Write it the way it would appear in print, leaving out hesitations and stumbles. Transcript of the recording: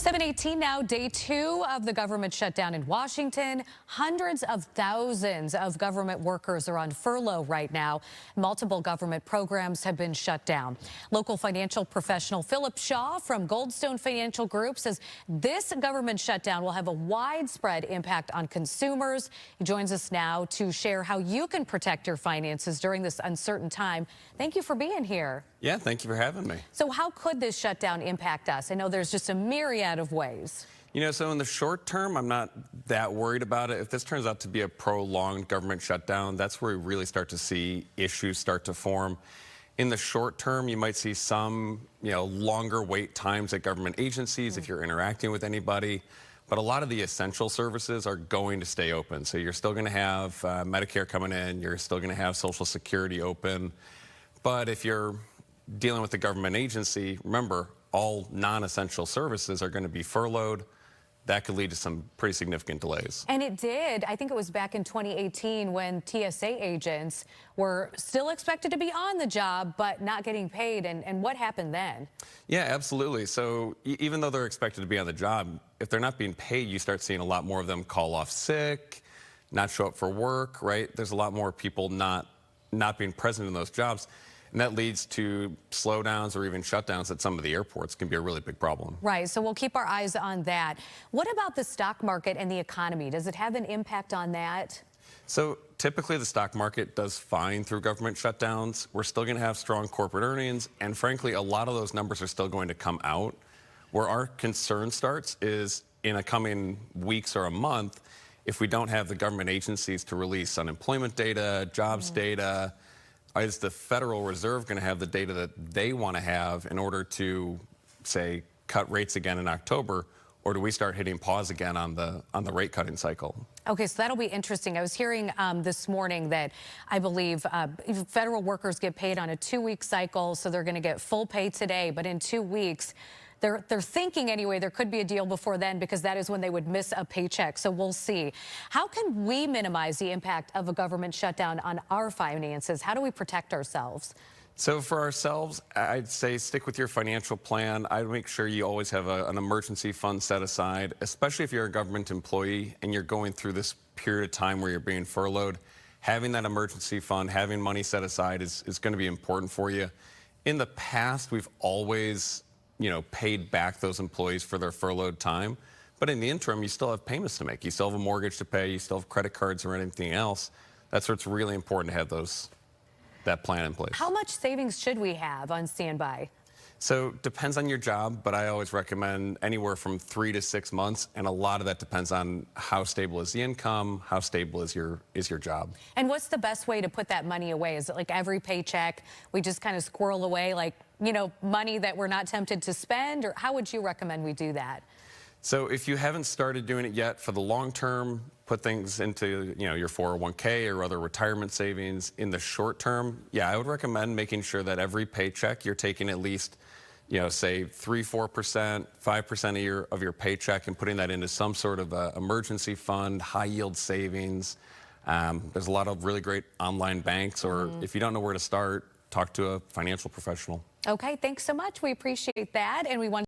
7:18 now, day 2 of the government shutdown in Washington. Hundreds of thousands of government workers are on furlough right now. Multiple government programs have been shut down. Local financial professional Phillip Shaw from Goldstone Financial Group says this government shutdown will have a widespread impact on consumers. He joins us now to share how you can protect your finances during this uncertain time. Thank you for being here. Yeah, thank you for having me. So how could this shutdown impact us? I know there's just a myriad of ways. So in the short term, I'm not that worried about it. If this turns out to be a prolonged government shutdown, that's where we really start to see issues start to form. In the short term, you might see some, longer wait times at government agencies if you're interacting with anybody. But a lot of the essential services are going to stay open. So you're still going to have Medicare coming in. You're still going to have Social Security open. But if you're dealing with the government agency, remember, all non-essential services are going to be furloughed. That could lead to some pretty significant delays. And it did. I think it was back in 2018 when TSA agents were still expected to be on the job, but not getting paid. And what happened then? Yeah, absolutely. So even though they're expected to be on the job, if they're not being paid, you start seeing a lot more of them call off sick, not show up for work, right? There's a lot more people not being present in those jobs. And that leads to slowdowns or even shutdowns at some of the airports. Can be a really big problem. Right. So we'll keep our eyes on that. What about the stock market and the economy? Does it have an impact on that? So typically the stock market does fine through government shutdowns. We're still going to have strong corporate earnings. And frankly, a lot of those numbers are still going to come out. Where our concern starts is in a coming weeks or a month, if we don't have the government agencies to release unemployment data, jobs data. Is the Federal Reserve going to have the data that they want to have in order to, say, cut rates again in October, or do we start hitting pause again on the rate cutting cycle? Okay, so that'll be interesting. I was hearing this morning that I believe federal workers get paid on a 2-week cycle, so they're going to get full pay today, but in 2 weeks. They're thinking anyway there could be a deal before then because that is when they would miss a paycheck. So we'll see. How can we minimize the impact of a government shutdown on our finances? How do we protect ourselves? So for ourselves, I'd say stick with your financial plan. I'd make sure you always have an emergency fund set aside, especially if you're a government employee and you're going through this period of time where you're being furloughed. Having that emergency fund, having money set aside is going to be important for you. In the past, we've always paid back those employees for their furloughed time. But in the interim, you still have payments to make. You still have a mortgage to pay. You still have credit cards or anything else. That's where it's really important to have that plan in place. How much savings should we have on standby? So depends on your job, but I always recommend anywhere from 3 to 6 months, and a lot of that depends on how stable is the income, how stable is your job. And what's the best way to put that money away? Is it like every paycheck we just kind of squirrel away, like money that we're not tempted to spend, or how would you recommend we do that? So if you haven't started doing it yet, for the long term, put things into your 401k or other retirement savings. In the short term, yeah, I would recommend making sure that every paycheck you're taking at least say 3-4%, 5% of your paycheck and putting that into some sort of emergency fund, high yield savings. There's a lot of really great online banks, or if you don't know where to start, talk to a financial professional. Okay, thanks so much. We appreciate that, and we want